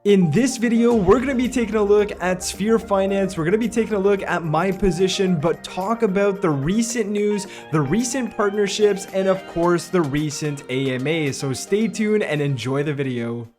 In this video, we're going to be taking a look at Sphere Finance. We're going to be taking a look at my position, but talk about the recent news, the recent partnerships, and of course, the recent AMA. So stay tuned and enjoy the video.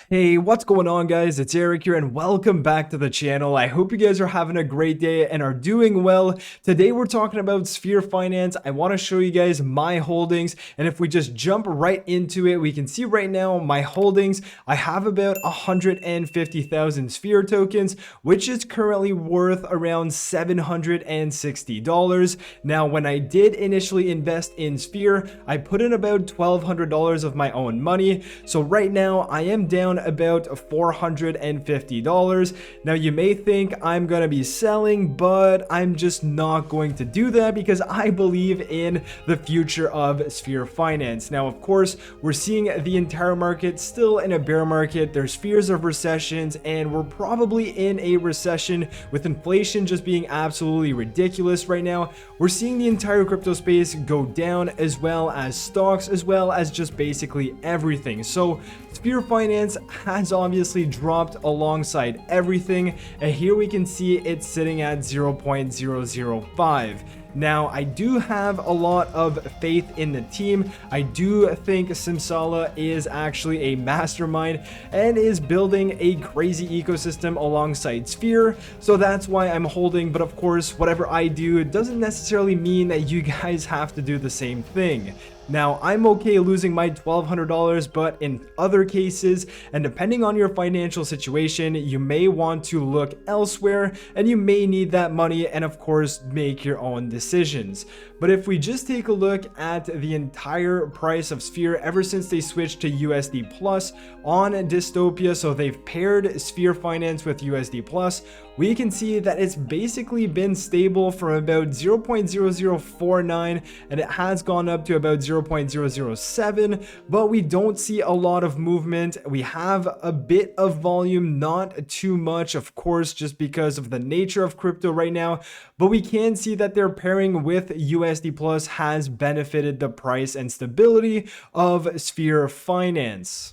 Hey, what's going on, guys? It's Eric here and welcome back to the channel. I hope you guys are having a great day and are doing well. Today we're talking about Sphere Finance. I want to show you guys my holdings, and if we just jump right into it, we can see right now my holdings. I have about 150,000 Sphere tokens, which is currently worth around $760. Now, when I did initially invest in Sphere, I put in about $1,200 of my own money. So right now I am down about $450. Now you may think I'm gonna be selling, but I'm just not going to do that because I believe in the future of Sphere Finance. Now, of course, we're seeing the entire market still in a bear market. There's fears of recessions, and we're probably in a recession with inflation just being absolutely ridiculous right now. We're seeing the entire crypto space go down, as well as stocks, as well as just basically everything. So Sphere Finance has obviously dropped alongside everything, and here we can see it's sitting at 0.005. Now, I do have a lot of faith in the team. I do think Simsala is actually a mastermind and is building a crazy ecosystem alongside Sphere. So that's why I'm holding. But of course, whatever I do doesn't necessarily mean that you guys have to do the same thing. Now, I'm okay losing my $1,200, but in other cases, and depending on your financial situation, you may want to look elsewhere and you may need that money and of course make your own decisions. But if we just take a look at the entire price of Sphere ever since they switched to USD Plus on Dystopia, so they've paired Sphere Finance with USD Plus, we can see that it's basically been stable from about 0.0049 and it has gone up to about 0.007, but we don't see a lot of movement. We have a bit of volume, not too much, of course, just because of the nature of crypto right now, but we can see that their pairing with USD Plus has benefited the price and stability of Sphere Finance.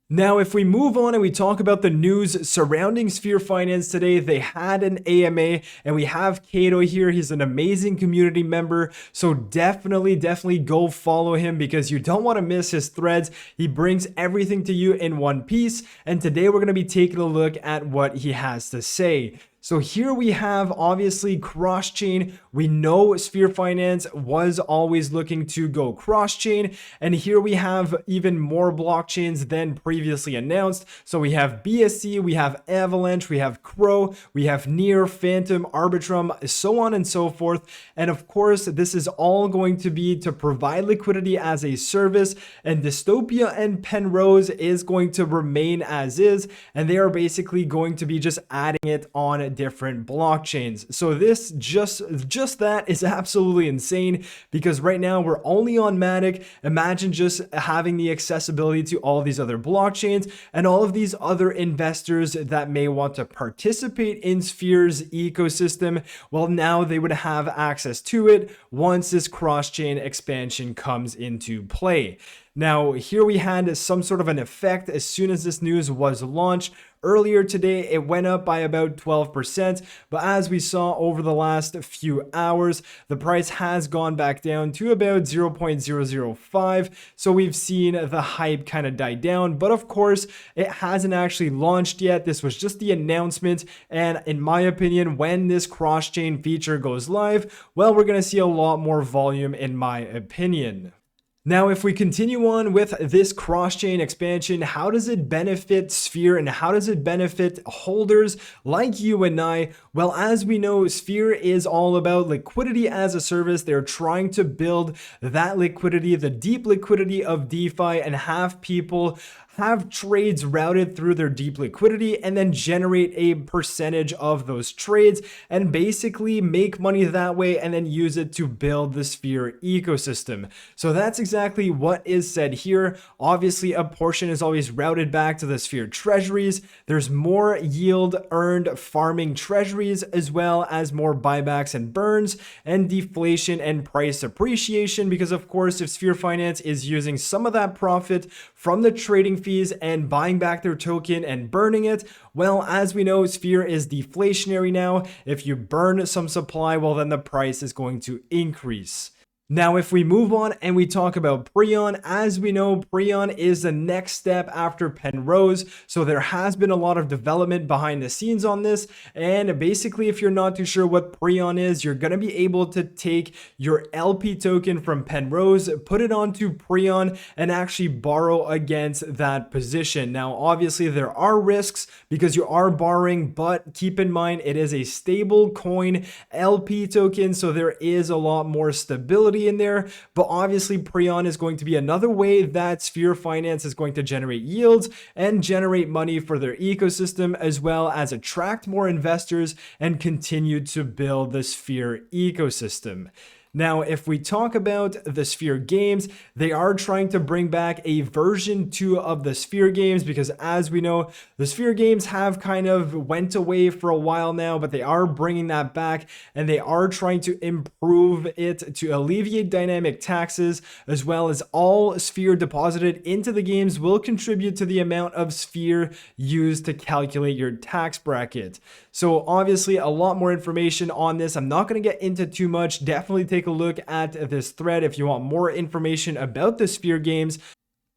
Now, if we move on and we talk about the news surrounding Sphere Finance today, they had an AMA and we have Kato here. He's an amazing community member. So definitely go follow him because you don't want to miss his threads. He brings everything to you in one piece. And today we're going to be taking a look at what he has to say. So here we have obviously cross-chain. We know Sphere Finance was always looking to go cross-chain, and here we have even more blockchains than previously announced. So we have BSC, we have Avalanche, we have Crow, we have Near, Phantom, Arbitrum, so on and so forth. And of course, this is all going to be to provide liquidity as a service, and Dystopia and Penrose is going to remain as is, and they are basically going to be just adding it on different blockchains. So this just that is absolutely insane because right now we're only on Matic. Imagine just having the accessibility to all these other blockchains and all of these other investors that may want to participate in Sphere's ecosystem. Well, now they would have access to it once this cross-chain expansion comes into play. Now, here we had some sort of an effect as soon as this news was launched. Earlier today, it went up by about 12%, but as we saw over the last few hours, the price has gone back down to about 0.005. So we've seen the hype kind of die down, but of course, it hasn't actually launched yet. This was just the announcement, and in my opinion, when this cross-chain feature goes live, well, we're going to see a lot more volume in my opinion. Now, if we continue on with this cross-chain expansion, how does it benefit Sphere and how does it benefit holders like you and I? Well, as we know, Sphere is all about liquidity as a service. They're trying to build that liquidity, the deep liquidity of DeFi, and have people have trades routed through their deep liquidity and then generate a percentage of those trades and basically make money that way and then use it to build the Sphere ecosystem. So that's exactly what is said here. Obviously, a portion is always routed back to the Sphere treasuries. There's more yield earned farming treasuries, as well as more buybacks and burns and deflation and price appreciation, because of course, if Sphere Finance is using some of that profit from the trading fees and buying back their token and burning it. Well, as we know, Sphere is deflationary now. If you burn some supply, well, then the price is going to increase. Now, if we move on and we talk about Prion, as we know, Prion is the next step after Penrose. So there has been a lot of development behind the scenes on this. And basically, if you're not too sure what Prion is, you're going to be able to take your LP token from Penrose, put it onto Prion, and actually borrow against that position. Now, obviously, there are risks because you are borrowing, but keep in mind, it is a stable coin LP token. So there is a lot more stability in there, but obviously Prion is going to be another way that Sphere Finance is going to generate yields and generate money for their ecosystem, as well as attract more investors and continue to build the Sphere ecosystem. Now, if we talk about the Sphere games, they are trying to bring back a version 2 of the Sphere games because, as we know, the Sphere games have kind of went away for a while now, but they are bringing that back and they are trying to improve it to alleviate dynamic taxes, as well as all Sphere deposited into the games will contribute to the amount of Sphere used to calculate your tax bracket. So obviously a lot more information on this. I'm not going to get into too much. Definitely take a look at this thread if you want more information about the Sphere games.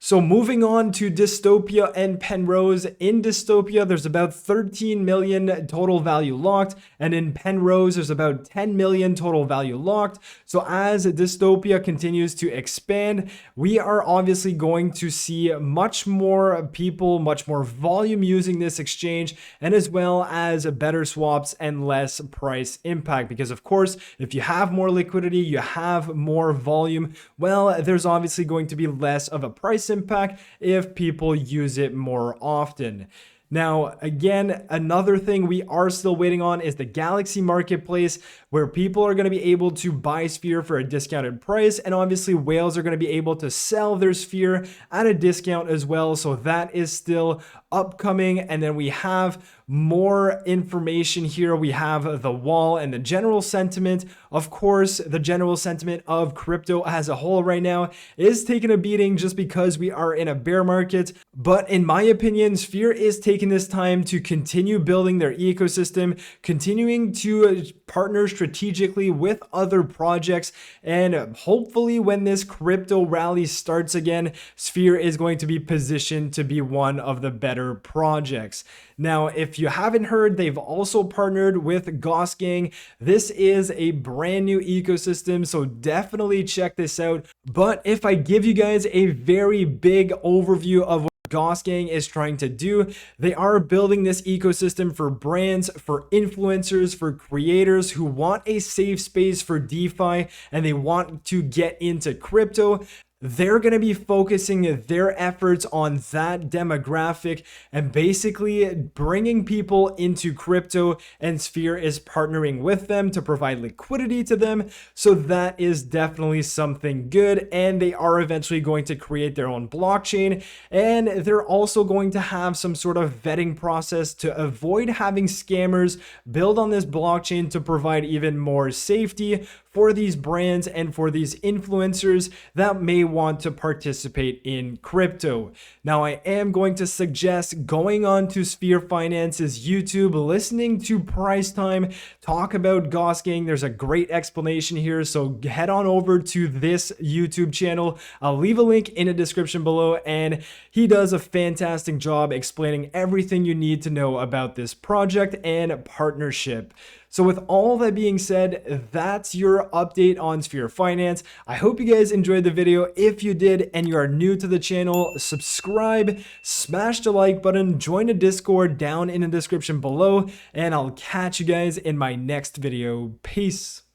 So moving on to Dystopia and Penrose. In Dystopia, there's about 13 million total value locked, and in Penrose, there's about 10 million total value locked. So as Dystopia continues to expand, we are obviously going to see much more people, much more volume using this exchange, and as well as better swaps and less price impact. Because of course, if you have more liquidity, you have more volume, well, there's obviously going to be less of a price impact if people use it more often. Now, again, another thing we are still waiting on is the Galaxy Marketplace, where people are going to be able to buy Sphere for a discounted price, and obviously whales are going to be able to sell their Sphere at a discount as well. So that is still upcoming. And then we have more information here. We have the wall and the general sentiment. Of course, the general sentiment of crypto as a whole right now is taking a beating just because we are in a bear market. But in my opinion, Sphere is taking this time to continue building their ecosystem, continuing to partner strategically with other projects, and hopefully when this crypto rally starts again, Sphere is going to be positioned to be one of the better projects. Now, if you haven't heard, they've also partnered with Gosking. This is a brand new ecosystem, so definitely check this out. But if I give you guys a very big overview of what Gosking is trying to do, they are building this ecosystem for brands, for influencers, for creators who want a safe space for DeFi and they want to get into crypto. They're going to be focusing their efforts on that demographic and basically bringing people into crypto, and Sphere is partnering with them to provide liquidity to them. So that is definitely something good, and they are eventually going to create their own blockchain, and they're also going to have some sort of vetting process to avoid having scammers build on this blockchain to provide even more safety for these brands and for these influencers that may want to participate in crypto. Now, I am going to suggest going on to Sphere Finance's YouTube, listening to Price Time talk about Gosking. There's a great explanation here, so head on over to this YouTube channel. I'll leave a link in the description below, and he does a fantastic job explaining everything you need to know about this project and partnership. So with all that being said, that's your update on Sphere Finance. I hope you guys enjoyed the video. If you did and you are new to the channel, subscribe, smash the like button, join the Discord down in the description below, and I'll catch you guys in my next video. Peace.